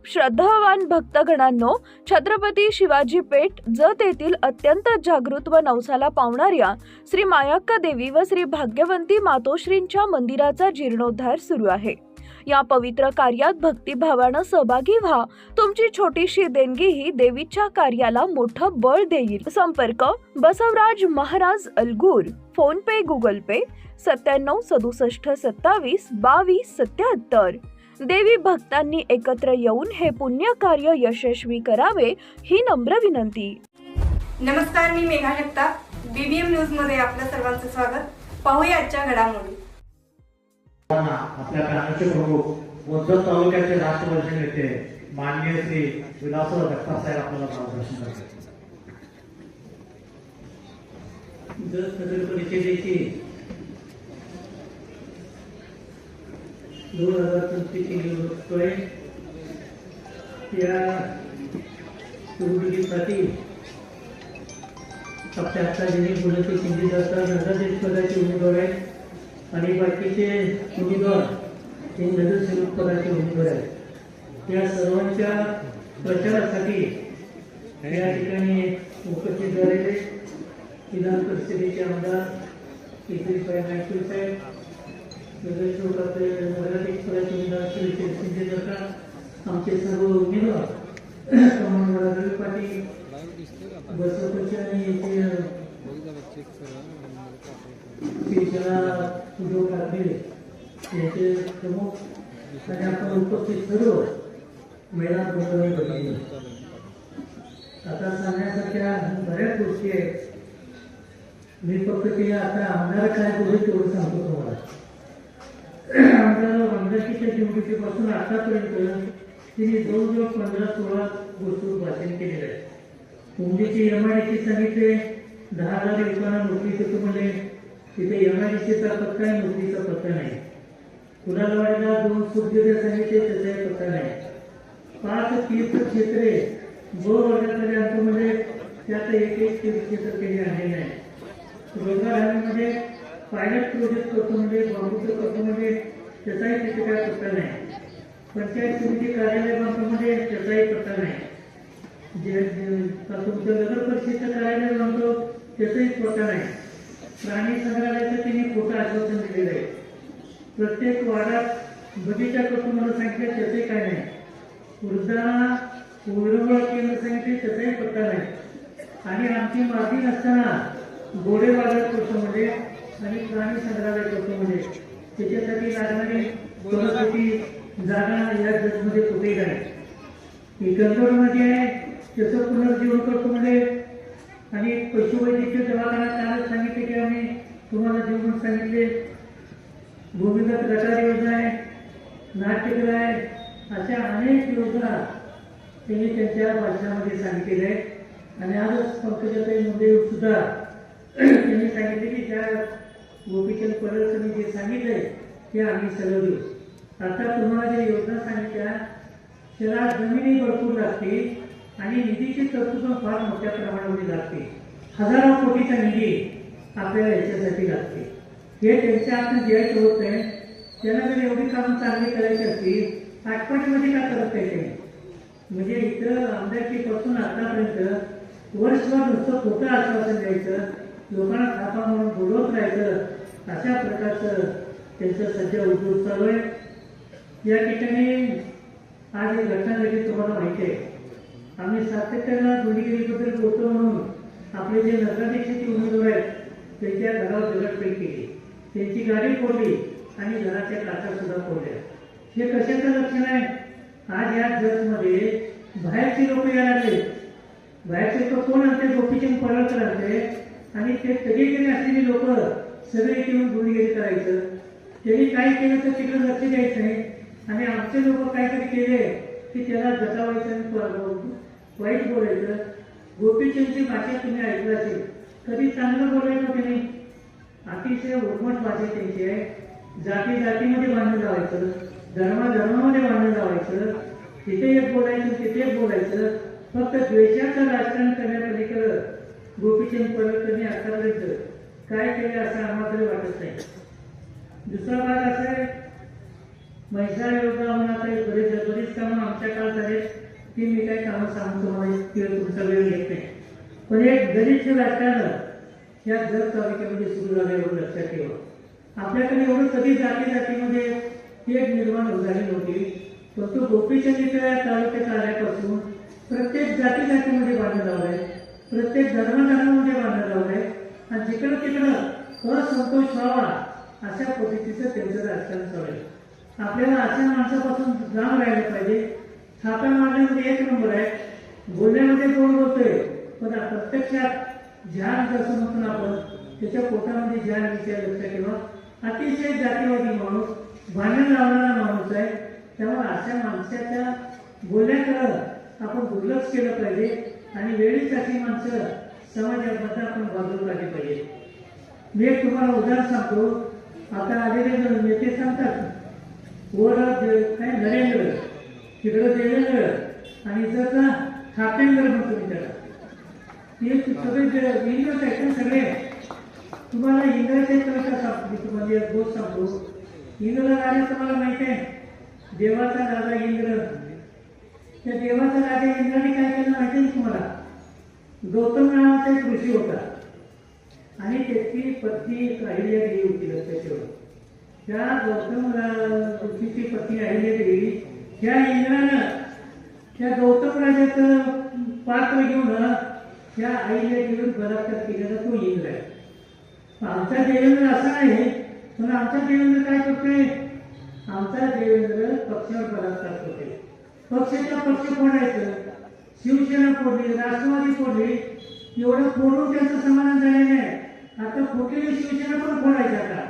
श्रद्धावान भक्तगणांनो, छत्रपती शिवाजी पेठ जत येथील अत्यंत जागृत व नवसाला पावणाऱ्या श्री मायाक्का देवी व श्री भाग्यवंती मातोश्रींच्या मंदिराचा जीर्णोद्धार सुरू आहे। या पवित्र कार्यात भक्तिभावानं सहभागी व्हा। तुमची छोटीशी देणगी ही देवीच्या कार्याला मोठं बळ देईल। संपर्क बसवराज महाराज अलगूर, फोन पे गुगल पे 97 67 27 22 77। देवी भक्तांनी एकत्र येऊन हे पुण्य कार्य यशस्वी करावे ही नम्र विनंती। नमस्कार, मी मेघा जगताप, बीबीएम न्यूज मध्ये आपल्या सर्वांचं स्वागत। पाहूया आजच्या घडामोडी। आपल्या पॅनलचे प्रमुख वंजर तालुक्याचे राष्ट्रवादी नेते माननीय श्री विलासराव जगताप साहेब आपल्याला मार्गदर्शन करतात। जत नगर परिषदेची 2025 निवडणूक या निवडणुकीसाठी आपल्या आता ज्यांनी बोलते शिंदे सरकार नगराध्यक्ष पदाचे उमेदवार आहेत आणि बाकीचे उमेदवार हे नगरसेवक पदाचे उमेदवार आहेत। या सर्वांच्या प्रचारासाठी या ठिकाणी उपस्थित झालेले विधान परिषदेचे आमदार केसरी नायकू साहेब, नगरसेवक नगराध्यक्ष पदाचे उमेदवार श्री शिंदे सरकार, आमचे सर्व उमेदवार रवी पाटील, बसवपती आणि उद्धव ठाकरे यांचे प्रमुख आणि आपण उपस्थित सर्व महिला बंधूंनी आता सांगण्यासारख्या बऱ्याच गोष्टी आहेत। मी फक्त ते आता आमदार काय बोलू तेवढं सांगतो तुम्हाला। आमदारकीच्या निवडणुकीपासून आतापर्यंत तिने जवळजवळ 15-16 गोष्टी भाषण केलेलं आहे। मुंबईची एमआयडीसी सांगितले 10,000 लोकांना नोकरी देतो म्हणजे तिथे एमआयडीसीचा पत्ता आहे, नोकरीचा पत्ता नाही। कुणालवाडीला 2 सुखदेव सांगितले, त्याचाही पत्ता नाही। 5 तीर्थक्षेत्रे ब वर्गाखाली आणतो म्हणजे त्यात एक तीर्थक्षेत्र केले आहे नाही। रोजगारमध्ये पायलट प्रोजेक्ट करतो म्हणजे बांबूचं करतो म्हणजे त्याचाही तिथे काय पत्ता नाही। पंचायत समिती कार्यालय बांधतो म्हणजे त्याचाही पत्ता नाही। जे तुमचं नगर परिषदेचं कार्यालय बांधतो त्याचाही पत्ता नाही। प्राणी संग्रहालयाचं त्यांनी खोटं आश्वासन दिलेलं आहे। प्रत्येक वार्डात बगीचा करतो मला सांगितलं, त्याचंही काय नाही। वृद्धांना विरंगुळा केंद्र सांगितले, त्याचाही पत्ता नाही। आणि आमची माती नसताना घोडे बाजार करतो म्हणजे आणि प्राणी संग्रहालय करतो म्हणजे त्याच्यासाठी लागणारी 12 कोटी जागा या जगमध्ये कुठेही नाही। गंधोरमध्ये आहे त्याचं पुनर्जीवन करतो म्हणजे आणि पशुवैद्यकीय दवाखाना कालच सांगितले की आम्ही तुम्हाला जीवन सांगितले। भूमिगत गटार योजना आहे, नाट्यगृह आहे, अशा अनेक योजना त्यांनी त्यांच्या भाषणामध्ये सांगितलेल्या आहेत। आणि आजच पंकजाताई मुंडे सुद्धा त्यांनी सांगितले की त्या गोपीचंद पडळकरांनी जे सांगितलंय ते आम्ही सगळं देऊ। आता तुम्हाला जे योजना सांगितल्या त्याला जमिनी भरपूर लागते आणि निधीची तरतूद फार मोठ्या प्रमाणामध्ये लागते। हजारो कोटीचा निधी आपल्याला याच्यासाठी लागते। हे त्यांच्या हातात द्यायचं होत आहे। त्यांना जर एवढी कामं चांगली करायची असतील आठवड्यामध्ये का करत आहे म्हणजे इथं आमदारकीपासून आतापर्यंत वर्षभर नुसतं खोटं आश्वासन द्यायचं, लोकांना थापा म्हणून बोलवत राहायचं, अशा प्रकारचं त्यांचं सध्या उद्योग चालू आहे। या ठिकाणी आज एक घटना घडली तुम्हाला माहिती आहे। आम्ही सातत्यानं गुन्हेगारीबद्दल बोलतो म्हणून आपले जे नगराध्यक्षाचे उमेदवार आहेत त्यांच्या घरावर दगडफेक केली, त्यांची गाडी फोडली आणि घराच्या काचा सुद्धा फोडल्या। हे कशाचं लक्षण आहे? आज या जगमध्ये बाहेरचे लोक यायला लागले। बाहेरचे लोक कोण आणते? गोपीचंद पडळकर आणते आणि ते सगळीकडे असलेली लोक सगळे येऊन गुन्हेगारी करायचं। त्यांनी काय केलं तर तिकडे लक्ष द्यायचं नाही आणि आमचे लोक काहीतरी केले की त्याला जटावायचं आणि वाईट बोलायचं। गोपीचंदची भाषा तुम्ही ऐकलं असेल, कधी चांगलं बोलायचं त्यांनी, अतिशय उर्मट भाषा त्यांची आहे। जाती जातीमध्ये भांडण लावायचं, धर्मामध्ये भांडण लावायचं, तिथे एक बोलायचं तिथे एक बोलायचं, फक्त द्वेषाचं राजकारण करण्यापलीकडे गोपीचंद पडळकरांनी आतापर्यंत काय केले असं आम्हाला तरी वाटत नाही। दुसरा भाग असा आहे म्हैसाळ योजनाहून आता बरीच कामं आमच्या काळात झाले, ती मी काही कामं सांगतो, मला तुमचा वेळ घेत नाही. पण एक दलित राजकारण या जत तालुक्यामध्ये सुरू झालं, एवढं लक्षात ठेवा. आपल्याकडे एवढं कधी जातीमध्ये एक निर्माण झाली नव्हती, परंतु गोपीचंद या तालुक्यात आल्यापासून प्रत्येक जातीमध्ये बांधलं लावलंय, प्रत्येक धर्मामध्ये बांधलं लावलंय, आणि जिकडं तिकडं असंतोष व्हावा अशा पद्धतीचं त्यांचं राजकारण चालू आहे. आपल्याला अशा माणसापासून लांब राहायला पाहिजे. थापा मारण्यामध्ये एक नंबर आहे, बोलण्यामध्ये गोड बोलतोय, पण प्रत्यक्षात ज्ञान जसं म्हणतो आपण, त्याच्या पोटामध्ये ज्ञान विषय लक्षात ठेवा. अतिशय जातीवादी माणूस, भांडण लावणारा माणूस आहे. त्यामुळे अशा माणसाच्या बोलण्याकडं आपण दुर्लक्ष केलं पाहिजे आणि वेळीच अशी माणसं समाजामध्ये आपण बाजूला काढली पाहिजे. मी एक तुम्हाला उदाहरण सांगतो. आता आलेले नेते सांगतात वर काय नरेंद्र, तिकडं देवेंद्र आणि जर थापेंद्र म्हणतो मी त्याला. हे सगळे इंग्रज आहेत ना सगळे. तुम्हाला इंग्रज कविता सांगतो मी, तुम्हाला एक गोष्ट सांगतो. इंद्र राजा तुम्हाला माहिती आहे, देवाचा राजा इंद्र. त्या देवाचा राजा इंद्राने काय केलं माहिती आहे तुम्हाला? गौतम नावाचा एक ऋषी होता आणि त्याची पत्नी अहिल्या देवी होती. लक्षात ठेवा, त्या गौतम ऋषीची पत्नी अहिल्या देवी, त्या इंद्रानं त्या गौतम राजाचं पात्र घेऊन त्या अहिल्या देवीवर बलात्कार केलेला तो इंद्र आहे. आमचा देवेंद्र असा नाही, पण आमचा देवेंद्र काय करतोय? आमचा देवेंद्र पक्षावर बलात्कार करतोय. पक्षाच्या पक्ष फोडायचं, शिवसेना फोडली, राष्ट्रवादी फोडली, एवढं फोडून त्यांचं समाधान झालेलं आहे. आता फुटलेली शिवसेना पण फोडायची आता,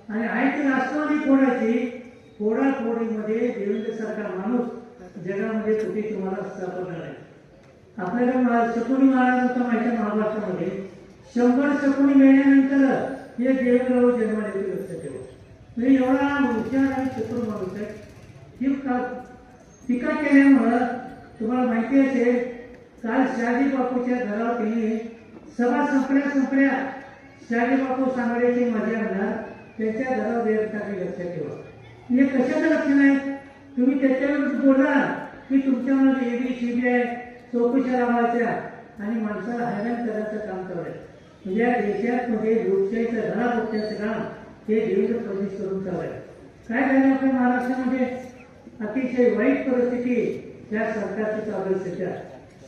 आणि आहे ते राष्ट्रवादी फोडायची. फोडाफोडीमध्ये देवेंद्र सारखा माणूस जगामध्ये कुठे तुम्हाला सापडणार नाही. आपल्याला शकुनी महाराज होता माहिती महाराष्ट्रामध्ये. 100 शकुनी मिळाल्यानंतर हे देवेंद्रराव जन्माला येते. लक्षात ठेवा, म्हणजे एवढा हुशार आणि चतुर माणूस आहे. ही टीका केल्यामुळं तुम्हाला माहिती असेल, काल शहाजी बापूच्या घरावर त्यांनी सभा संपल्या शहाजी बापू सांगण्याची माझे आमदार त्यांच्या घरावर वेळ टाकली. लक्षात ठेवा, हे कशाचं लक्षण आहे? तुम्ही त्याच्यावर बोलला की तुमच्यामध्ये ईडी सीबीआय चौकशा लावायच्या आणि माणसाला हैराण करायचं काम करायचं. म्हणजे या देशामध्ये लोकशाहीचं धनाभोगत्याचं काम हे देवेंद्र फडणवीस करून चालू आहे. काय झालं आपल्या महाराष्ट्रामध्ये? अतिशय वाईट परिस्थिती या सरकारची चालू आहे. सध्या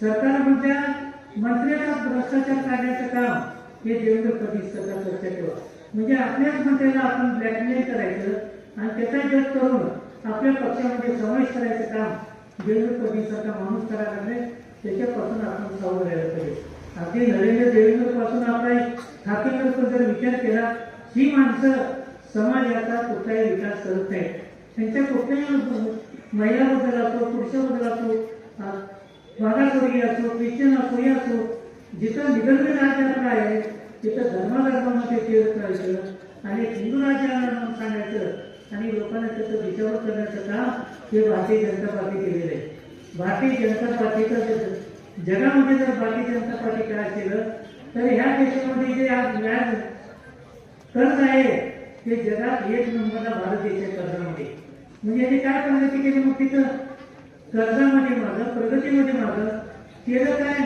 सरकारमधल्या मंत्र्याचा भ्रष्टाचार काढण्याचं काम हे देवेंद्र फडणवीस सरकार. लक्षात ठेवा, म्हणजे आपल्याच मंत्र्याला आपण ब्लॅकमेल करायचं आणि त्याचा जग करून आपल्या पक्षामध्ये समावेश करायचं काम देवेंद्र फडणवीस सरकार माणूस करायला लागले. त्याच्यापासून आपण सावध राहायला पाहिजे. अगदी नरेंद्र देवेंद्र पासून आपला ठाकरेंवर जर विचार केला, ही माणसं समाजाचा कुठलाही विकास करत नाही. त्यांच्या कुठल्याही महिलाबद्दल असो, पुरुषाबद्दल असो, मागासवर्गीय असो, ख्रिश्चन असो, हे असो, जिथं निगर्भ राज्य आहे तिथं धर्माधर्मामध्ये फिरत राहायचं आणि हिंदू राज्याला सांगायचं आणि लोकांना त्याचं दिशावर करण्याचं काम हे भारतीय जनता पार्टी केलेलं आहे. भारतीय जनता पार्टीचं जगामध्ये जर भारतीय जनता पार्टी काय केलं तर ह्या देशामध्ये जे आज व्याज कर्ज आहे ते जगात एक नंबरला भारत देश आहे कर्जामध्ये. म्हणजे याची काय प्रगती केली? मग तिथं कर्जामध्ये मागं, प्रगतीमध्ये मागं केलं काय?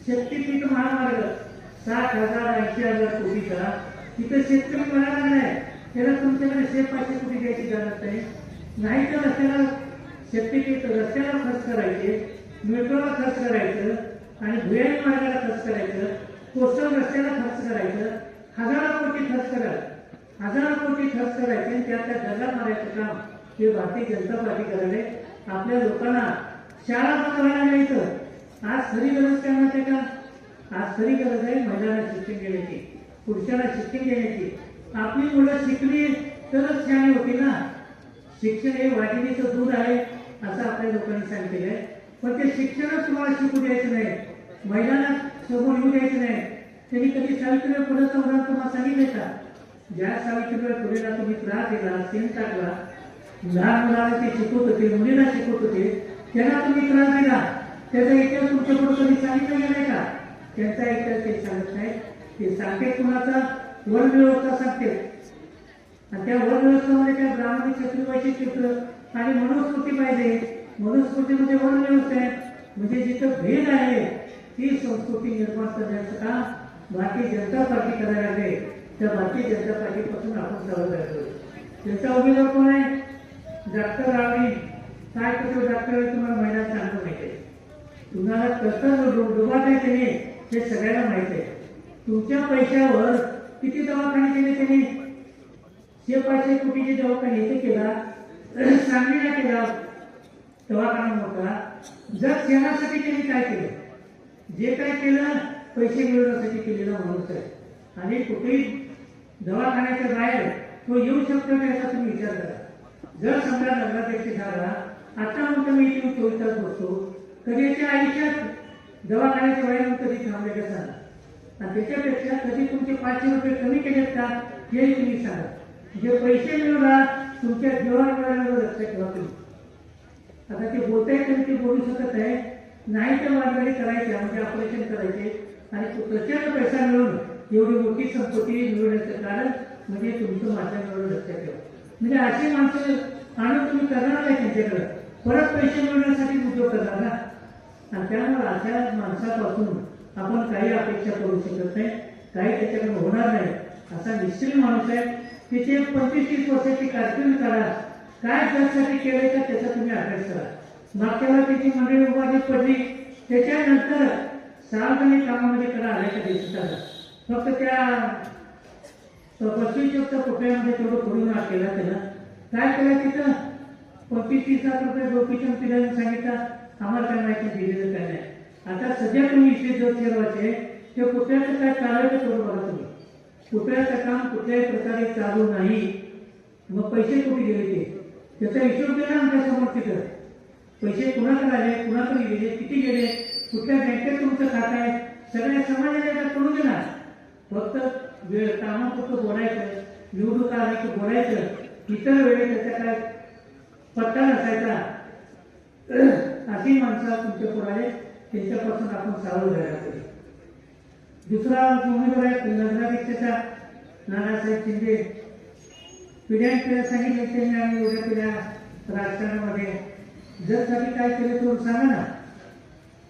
शक्तीपीठ महामार्ग 60,000-80,000 कोटीचा तिथं शेतकरी मला लागलाय. त्याला तुमच्याकडे 500 कोटी द्यायची गरज नाही. तर रस्त्याला शक्तीपीठ रस्त्याला खर्च करायचे, मेट्रोला खर्च करायचं आणि भुयारी मार्गाला खर्च करायचं, कोस्टल रस्त्याला खर्च करायचं, हजारो कोटी खर्च करायचे आणि त्या जगात मारायचं काम हे भारतीय जनता पार्टी करायला. आपल्या लोकांना शाळा बंद व्हायला जायचं. आज खरी गरज काय माहिती का? आज खरी गरज आहे महिलांना शिक्षण घेण्याची, पुरुषांना शिक्षण घेण्याची. आपली मुलं शिकली तरच शाळे होती ना. शिक्षण हे वाटिणीचं दूध आहे असं आपल्या लोकांनी सांगितलेलं आहे. पण ते शिक्षणच तुम्हाला शिकू द्यायचं नाही, महिलांना समोर येऊ द्यायचं नाही. त्यांनी कधी सावित्रीबाई फुलेचं उदाहरण तुम्हाला सांगितलं का? ज्या सावित्रीबाई फुलेला तुम्ही त्रास दिला, शेण टाकला, लहान मुलाला ते शिकवत होते, मुलीला शिकवत होते, त्यांना तुम्ही त्रास दिला, त्याचा इतिहास तुमच्याकडून कधी सांगितलं गेलाय का? त्यांचा इतिहास ते सांगत नाही. ते सांगते कुणाचा? वर्ग व्यवस्था सांगते. आणि त्या वर्णव्यवस्थेमध्ये त्या ब्राह्मणी क्षत्रिय वैश्य चित्र आणि मनुस्मृती पाहिजे. मनुस्मृतीमध्ये वर्णव्यवस्था आहे, म्हणजे जिथं भेद आहे ती संस्कृती निर्माण करण्याचं काम भारतीय जनता पार्टी करायला लागले. त्या भारतीय जनता पार्टीपासून आपण चालू राहतो. त्यांचा उमेदवार कोण आहे? डॉक्टर रावणी. काय करतो डॉक्टर? तुम्हाला महिला चांगलं माहिती आहे. तुम्हाला कसं डुबाट आहे त्याने हे सगळ्यांना माहिती आहे. तुमच्या पैशावर किती दवाखाने केले त्यांनी? 500 कोटीचे दवाखाने इथे केला, सांगलीला केला दवाखाना मोठा. जर सेनासाठी त्यांनी काय केलं? जे काय केलं पैसे मिळवण्यासाठी केलेला माणूस आहे. आणि कुठेही दवाखान्याच्या बाहेर तो येऊ शकतो का याचा तुम्ही विचार करा. जर समजा नगराध्यक्ष झाला, आता म्हणतो मी इथे 24 तास बसतो, कधीच्या आयुष्यात दवाखान्याच्या बाहेर कधी थांबले का सांगा. आणि त्याच्यापेक्षा कधी तुमचे 500 रुपये कमी केलेत का हेही तुम्ही सांगा. जे पैसे मिळवला तुमच्या जीवावर मिळाल्यावर लक्षात ठेवा तुम्ही. आता ते बोलताय तरी ते बोलू शकत आहे नाही. तर मानगाडी करायच्या म्हणजे ऑपरेशन करायचे आणि प्रचंड पैसा मिळून एवढी मोठी संपत्ती मिळवण्याचं कारण म्हणजे तुमचं माध्यमावर लक्षात ठेवा. म्हणजे अशी माणसं आणून तुम्ही करणार नाही त्यांच्याकडे, परत पैसे मिळवण्यासाठी उद्योग करणार ना. आणि त्यामुळे अशा माणसापासून आपण काही अपेक्षा करू शकत नाही, काही त्याच्याकडे होणार नाही. असा निश्चित माणूस आहे. त्याचे 25-30 वर्षाची कारकीर्द करा, काय त्यासाठी केलंय का त्याचा तुम्ही अभ्यास करा. मागच्या वेळेला त्याची मंडळी उभारणी पडली, त्याच्यानंतर सार्वजनिक कामामध्ये करा आल्या का दिवसाला. फक्त त्या पश्चिमच्या कोपऱ्यामध्ये तेवढं करून केला त्याला. काय केलं तिथं? 25-30 लाख रुपये गोपीचंद पिलाने सांगितलं, आम्हाला काय माहिती दिलेलं काय नाही. आता सध्या तुम्ही इथे जो ठरवायचे ते कुठल्याचं काय चालायचं करू बघा तुम्ही. कुठल्याचं काम कुठल्याही प्रकारे चालू नाही. मग पैसे कुठे गेले ते त्याचा हिशोब केला आमच्या समोर. तिथं पैसे कुणाकडे आले, कुणाकडे गेले, किती गेले, कुठल्या बँकेत तुमचं खातं आहे, सगळ्या समाजाला करू देणार. फक्त कामापुरतं बोलायचं, निवडणूक आली की बोलायचं, इतर वेळेस त्याचा काय पत्ता नसायचा. अशी माणसं तुमच्या पुढे त्यांच्यापासून आपण सावध राहायला पाहिजे. दुसरा उमेदवार आहे नगराध्यक्षाचा नानासाहेब शिंदे. पिढ्यान सांगितलं त्यांनी आम्ही एवढ्या पिढ्या राजकारणामध्ये जगसाठी काय केलं तुम्ही सांगा ना.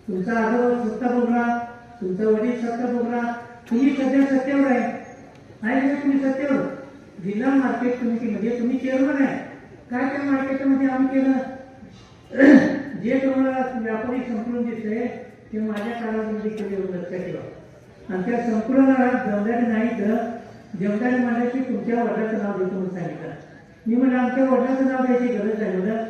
तुमचा आजोबा सत्ता भोगला, तुमचा वडील सत्ता भोगला, तुम्ही सध्या सत्तेवर आहे का तुम्ही सत्तेवर? जिल्हा मार्केट कमिटीमध्ये तुम्ही चेअरमन आहे. काय त्या मार्केटमध्ये आम्ही केलं? जे तुम्हाला व्यापारी संकुलन दिसतंय ते माझ्या काळामध्ये केले लक्षात ठेवा. आणि त्या संकुलनाला जमदारी नाही तर जमदारी मांडायची तुमच्या वडिलाचं नाव देतो म्हणून सांगितलं. मी म्हणलं आमच्या वडिलाचं नाव द्यायची गरज आहे. म्हणलं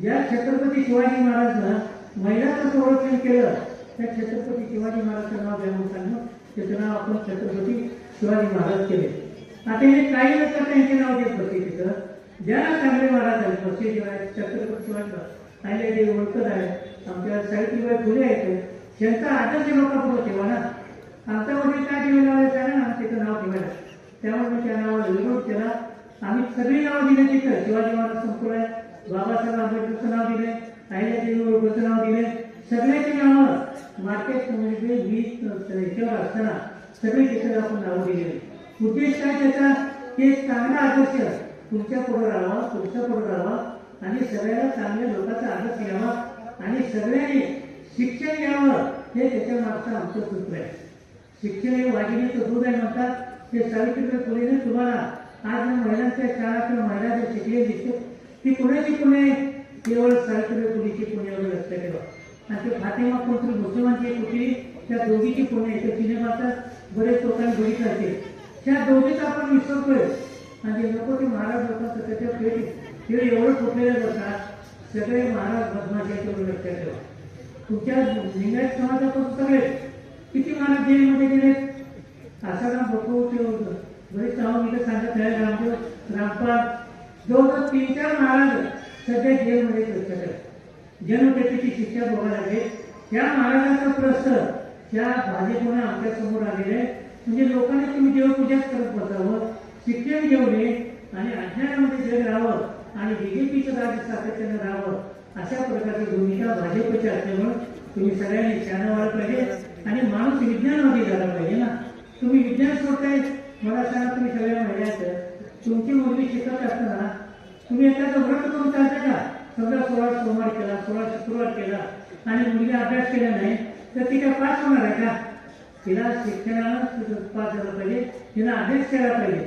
ज्या छत्रपती शिवाजी महाराजनं महिलांचं संरक्षण केलं त्या छत्रपती शिवाजी महाराजचं नाव द्या म्हणून सांगून त्याचं नाव आपण छत्रपती शिवाजी महाराज केले. आता हे काही लोक त्यांचे नाव देत होते. तिथं ज्याला चांगले महाराज आहेत, बक्षी शिवाय छत्रपती शिवाजी आणि जे ओळखत आहे आमच्या सावित्रीबाई फुले आहेत, त्यांचा आदर्श लोकांपुढे ठेवा ना. आमच्या वडील काय ठेवायला लावायचं ना त्याचं नाव ठेवायला. त्यामुळे मी त्या नावाला विरोध केला. आम्ही सगळी नावं दिले तिथं. शिवाजी महाराज संकुल आहे, बाबासाहेब आंबेडकरचं नाव दिले, अहिल्यादेवी होळकरचं नाव दिले. सगळ्याची नावं मार्केट कम्युनिटी 20 याच्यावर असताना सगळी तिथे आपण नावं दिलेली. उद्देश काय त्याचा? ते चांगला आदर्श तुमच्या पुढे राहावा, तुमच्या पुढे राहावा आणि सगळ्याला चांगल्या लोकांचा आदर्श घ्यावा आणि सगळ्यांनी शिक्षण घ्यावं. हे त्याच्या मागचं आमचं सूत्र आहे. शिक्षण हे वाघिणीचं दूध आहे म्हणतात. ते सावित्रीबाई फुलेने तुम्हाला आज महिलांच्या शाळा किंवा महिला जे शिकले दिसते ती पुण्याची पुणे केवळ सावित्रीबाई फुलेची पुण्यावर लक्षात ठेवा. आणि ते फातिमा कोणतरी मुसलमानची कुठली त्या दोघीची पुणे त्या सिनेमाचा बरेच लोकांनी बघितलं असेल. त्या दोघीच आपण विसरतोय. आणि लोक ते महाराज लोकांचं त्याच्या ते एवढं फुटलेलं जातात. सगळे महाराज बदमाशाच्या लक्षात ठेवा. तुमच्या लिंगायत समाजापासून सगळे किती महाराज जेलमध्ये गेले? आसाराम बघू ते बरेच नाव मी सांगत आहे. रामदेव रामपाल जवळजवळ 3-4 महाराज सध्या जेलमध्ये लक्षात ठेवा. जन्मठेपेची शिक्षा भोगायला लागले. त्या महाराजांचा प्रश्न त्या भाजपने आमच्या समोर आलेले. म्हणजे लोकांनी तुम्ही देवपूजाच करत बसावं, शिक्षण घेऊ नये आणि अज्ञानामध्ये जग राहावं आणि बीजेपीचं राज्य सातत्यानं राहावं अशा प्रकारची भूमिका भाजपची असल्यामुळे तुम्ही सगळ्यांनी शान व्हायला पाहिजे आणि माणूस विज्ञानवादी झाला पाहिजे ना. तुम्ही विज्ञान सोडताय मला सांगा. तुम्ही सगळ्या महिन्यात तुमची मुलगी शिकत असताना तुम्ही एखादं व्रत करून चालतं का? समजा 16 सोमवार केला, 16 शुक्रवार केला आणि मुलगी अभ्यास केला नाही तर ती काय पास होणार आहे का? तिला शिक्षणानं पास झालं पाहिजे, तिला अभ्यास केला पाहिजे.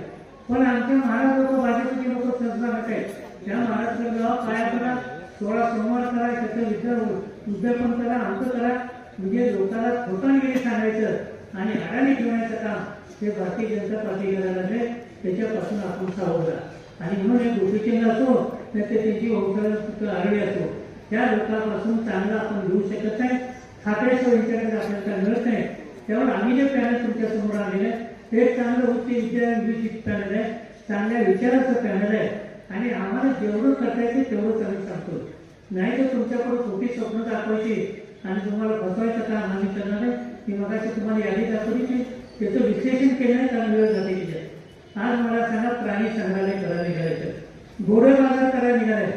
पण आमचे महाराज लोक, भाजपचे लोक संस्थानक आहेत, त्या महाराष्ट्राला काय करा, 16 सोमवार करा, त्याचं उद्यापन करा, आमचं करा, म्हणजे लोकांना खोटांगिरी सांगायचं आणि अडाणी ठेवण्याचं काम हे भारतीय जनता पार्टी करायला लागले. त्याच्यापासून आपण सावध राहा. आणि म्हणून हे गोपीचंद असो तर ते त्यांची वंशाला आरडी असो, त्या लोकांपासून चांगलं आपण घेऊ शकत नाही. ठाकरेश्वर यांच्याकडे आपल्याला काय मिळत नाही. त्यामुळे आम्ही जे पॅनल तुमच्या समोर आणलेलं आहे ते चांगलं उच्च विद्याविषयक पॅनल आहे, चांगल्या विचाराचं पॅनल आहे आणि आम्हाला जेवढं करता येते तेवढंच आम्ही सांगतो. नाही तर तुमच्याकडून खोटी स्वप्न दाखवायची आणि तुम्हाला फसवायचं काम आम्ही करणार नाही. मी मगाशी तुम्हाला यादी दाखवली, त्याचं विश्लेषण केल्याने चांगली वेळ जाते. आज मला सांगा, प्राणी संग्रहालय करायला निघालायचं, घोडे बाजार करायला निघालाय.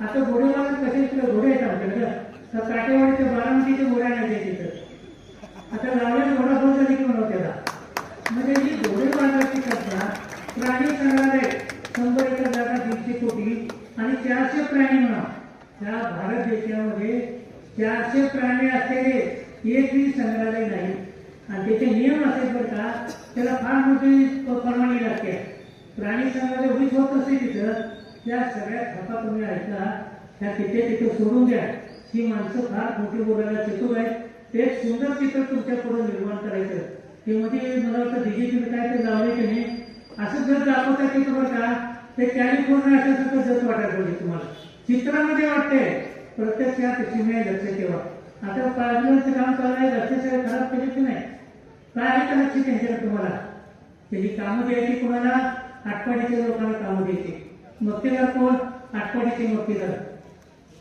आता घोडे बाजार कसे घोडे आहेत आमच्याकडे, तर काटेवाडीचे 12 घोड्या नाही तिथं. आता लावल्याने घोडा फोन झाली की म्हणून त्याला म्हणजे ही घोडे बाजारची कल्पना. प्राणी संग्रहालय 100 एकर जागा 150 कोटी आणि 400 प्राणी म्हणा. त्या भारत देशामध्ये 400 प्राणी असलेले एकही संग्रहालय नाही. आणि त्याचे नियम असेल बरं का, त्याला फार मोठी परवानगी लागते. प्राणी संग्रहालय उभीच होत असेल तिथं, त्या सगळ्या खपा तुम्ही ऐकला, त्या तिथे सोडून द्या. ही माणसं फार मोठी बोलायला चतुर आहेत. ते एक सुंदर चित्र तुमच्या पुढे निर्माण करायचं. ते मध्ये मला वाटतं डीजीपी काय ते लावले की नाही, असं जर दाखवता की तुम्हाला का ते कॅलिफोर्निया असल्यासारखं जर वाटायला पाहिजे तुम्हाला. चित्रामध्ये वाटते, प्रत्यक्षात शिवाय लक्ष ठेवा. आता पार्लरचं काम चालू आहे, लक्ष खराब केले की नाही, काय आहे का लक्ष त्यांच्याकडे तुम्हाला? त्याची कामं द्यायची कोणाला? आटपाडीच्या लोकांना कामं द्यायची. मक्तेदार कोण? आटपाडीचे मक्तेदार.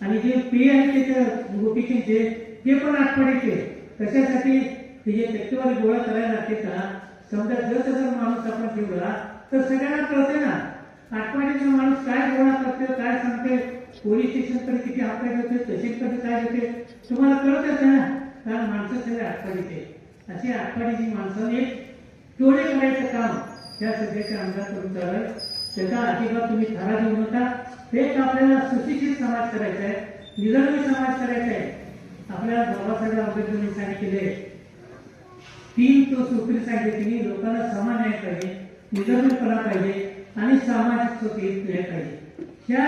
आणि जे पी आहे त्याचे गोपीचे ते पण आटपाडीचे. कशासाठी? तिचे टक्केवारी गोळा करायला लागते का? समजा जर माणूस आपण ठेवला तर सगळ्यांना कळते ना आटपाडीचा माणूस काय गोळा करते, काय सांगते, पोलीस स्टेशनकडे किती हातपाय होते, तहसीलकडे काय होते, तुम्हाला कळतच ना. कारण माणसं सगळे आटपाडीचे. अशी आटपाडीची माणसाने चोरी करायचं काम त्या सध्याच्या आमदारकडून चालू. त्याचा अजिबात तुम्ही थारा देऊ नका. हेच आपल्याला सुशिक्षित समाज करायचा आहे, निधर्मी समाज करायचा आहे. आपल्याला बाबासाहेब आंबेडकरांनी सांगितले 3 सूत्री सांगितले की लोकांना समान न्याय पाहिजे, निधर्मीपणा पाहिजे आणि सामाजिक स्वतंत्र न्याय पाहिजे. ह्या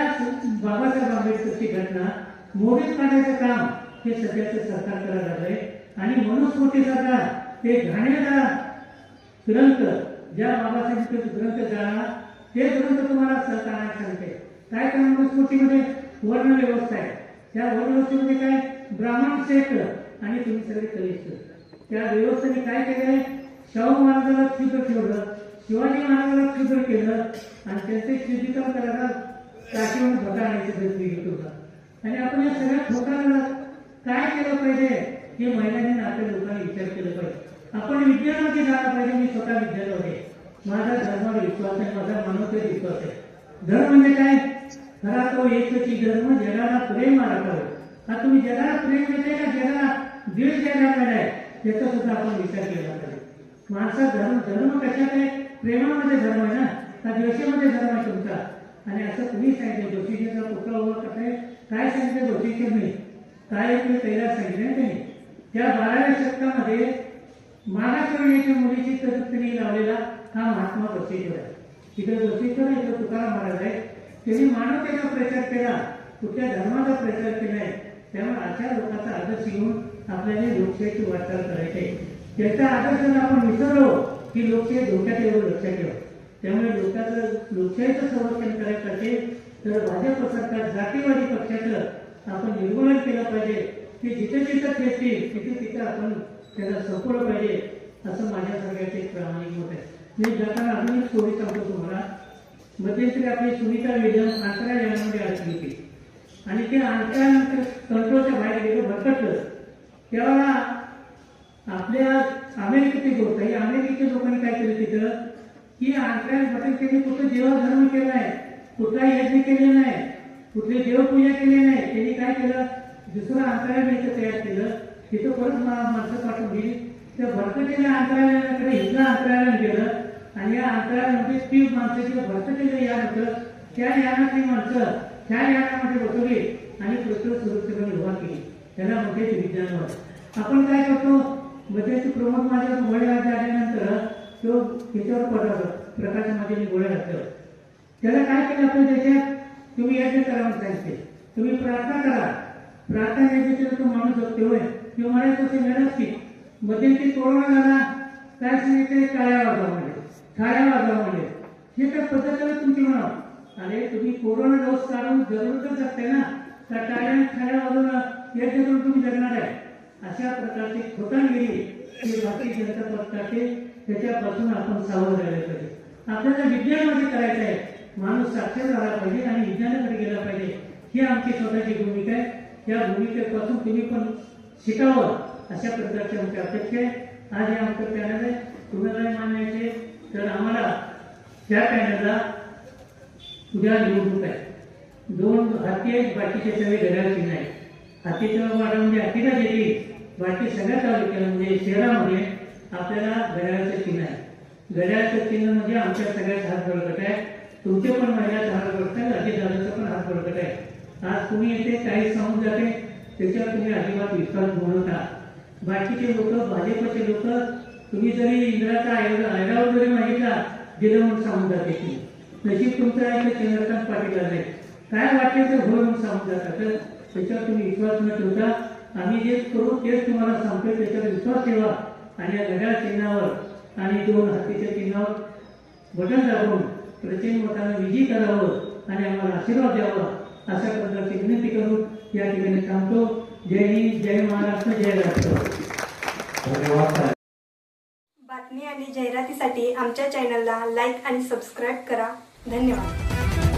बाबासाहेब आंबेडकरची घटना मोडीत काढायचं काम हे सध्याचं सरकार करायला लागलंय. आणि मनुस्मृतीसारखा ते घाणेरडा ग्रंथ, ज्या बाबासाहेबांचे ग्रंथ जाणार ते ग्रंथ तुम्हाला सरकार सांगते. काय काय मनुस्मृतीमध्ये वर्ण व्यवस्था आहे. त्या वर्ण व्यवस्थेमध्ये काय ब्राह्मण श्रेष्ठ आणि तुम्ही सगळे कनिष्ठ. त्या व्यवस्थेने काय केलंय? शाहू महाराजाला क्षुद्र ठेवलं, शिवाजी महाराजाला क्षुद्र केलं आणि त्यांचे शुद्धीकरण करायला काशीवर धोका आणायचं प्रयत्न घेत होता. आणि आपण या सगळ्या धोकाला काय केलं पाहिजे हे महिलांनी आपल्या लोकांनी विचार केला पाहिजे. आपण विज्ञानामध्ये जायला पाहिजे. मी स्वतः विज्ञानामध्ये, माझा धर्मावर विश्वास आहे, माझा मानवतेवर विश्वास आहे. धर्म म्हणजे काय? खरा तो एकची धर्म जगाला प्रेम राखावे. हा तुम्ही जगाला प्रेम देते का जगाला द्वेष द्यायला पाहिजे त्याचा सुद्धा आपण विचार केला पाहिजे. माणसा धर्म कशात आहे? प्रेमामध्ये धर्म आहे ना, का द्वेषामध्ये धर्म आहे तुमचा? आणि असं तुम्ही सांगितलं जोशीजीचा पुत्र ओळख आहे. काय सांगितलं जोशीजींनी? काय तुम्ही कैलास सांगितलं त्यांनी. त्या 12व्या शतकामध्ये मागासवर्गीय मुलीची त्यांनी लावलेला हा महात्मा बसवेश्वर आहे. तिकडे बसवेश्वर आहे, इकडे तुकाराम महाराज आहे. त्यांनी मानवतेचा प्रचार केला, कुठल्या धर्माचा प्रचार केलाय. त्यामुळे अशा लोकांचा आदर्श घेऊन आपल्याला लोकशाहीची वाटचाल करायची आहे. त्याचा आदर्श आपण विसरलो की लोकशाही धोक्यात एवढं लक्षात ठेवा. त्यामुळे लोकशाहीचं संरक्षण करायचं असेल तर भाजप सरकार जातीवादी पक्षाचं आपण निर्मूलन केलं पाहिजे. ते जिथे जिथं खेळतील तिथे आपण त्याला संपवलं पाहिजे, असं माझ्या सगळ्याचे एक प्रामाणिक मत आहे. मी जाताना अजून एक स्टोरी सांगतो तुम्हाला. मध्यंतरी आपली सुनीता विलियम्स अंतराळ यानामध्ये अडकली होती आणि ते अंतराळानंतर कंट्रोलच्या बाहेर गेलं, भरकटलं. तेव्हा आपल्या अमेरिकेची गोष्ट आहे. अमेरिकेच्या लोकांनी काय केलं तिथं की अंतराळ बटन त्यांनी कुठं देवधर्म केला नाही, कुठलाही यज्ञ केले नाही, कुठली देवपूजा केली नाही. त्यांनी काय केलं, दुसरं अंतराळ तयार केलं. तिथं परत माणसं पाठवली. त्या भरकटलेल्या अंतराळाकडे इथलं अंतराळाला गेलं आणि या अंतराळामध्ये ती माणसं किंवा भारतातील यान होतं, त्या यानातली माणसं त्या यानामध्ये बसवली आणि पृथ्वी सुरक्षितपणे उभा केली. त्याला म्हणते विज्ञान. आपण काय करतो, म्हणजे प्रमोद माझ्या गोळ्या आल्यानंतर तो त्याच्यावर पडतो, प्रकाश माझ्या गोळ्या घातल्यावर त्याला काय केलं आपण त्याच्यात, तुम्ही यज्ञ करा म्हणून सांगितले, तुम्ही प्रार्थना करा. प्रार्थना केल्याशिवाय तो माणूस जगते होय, किंवा म्हणायचं असे व्यवस्थित मध्यंतरी कोरोना झाला, काय सांगितले, टाळ्या वाजवा म्हणजे, टाळ्या वाजवा म्हणजे, हे काय पद्धतीने तुमची म्हणा. अरे तुम्ही कोरोना डोस काढून जरूरच असते ना, त्या टाळ्या वाजवणं यज्ञ करून तुम्ही जगणार आहे. अशा प्रकारची खोटांगिरी ही भारतीय जनता पक्षाचे, त्याच्यापासून आपण सावध राहिलं पाहिजे. आपल्याला विज्ञानामध्ये करायचं आहे, माणूस साक्षर झाला पाहिजे आणि विज्ञानाकडे गेला पाहिजे, ही आमची स्वतःची भूमिका आहे. या भूमिकेपासून तुम्ही पण शिकावं अशा प्रकारची आमची अपेक्षा आहे. आज हे आमचं पॅनल आहे, तुम्हाला मान्याचे तर आम्हाला त्या पॅनलला उद्या निवडणूक आहे. 2 हाती आहेत, बाकीचे सगळे घड्याळ चिन्ह आहे. हातीच्या वाड्यामध्ये हातीला येते, बाकी सगळ्या तालुक्याला म्हणजे शहरामध्ये आपल्याला घड्याळाचं चिन्ह आहे. घड्याळाचं चिन्ह म्हणजे आमच्या सगळ्यात हात बळकट आहे, तुमचे पण महिलाचा हात बळकट आहे, अजितदादाचा पण हात बळकट आहे. आज तुम्ही येते काही सांगून जाते, त्याच्यावर तुम्ही अजिबात विश्वास ठेवू नका. बाकीचे लोक, भाजपचे लोक, तुम्ही जरी इंद्राचा आयरावर जरी मागितला दिलं म्हणून सांगून जाते की नशीब तुमचं आहे ते चंद्रकांत पाटील आले, काय वाटते ते होय म्हणून सांगून जातात. तर त्याच्यावर तुम्ही विश्वास न ठेवता आम्ही जे करू तेच तुम्हाला सांगतो, त्याच्यावर विश्वास ठेवा आणि या घड्याळ चिन्हावर आणि 2 हातीच्या चिन्हावर बटन दाबून प्रचंड मतानं विजयी करावं आणि आम्हाला आशीर्वाद द्यावा अशा प्रकारची विनंती करून या ठिकाणी थांबतो. जय हिंद, जय महाराष्ट्र, जय राष्ट्र. बातमी आणि जाहिरातीसाठी आमच्या चॅनलला लाईक आणि सबस्क्राईब करा. धन्यवाद.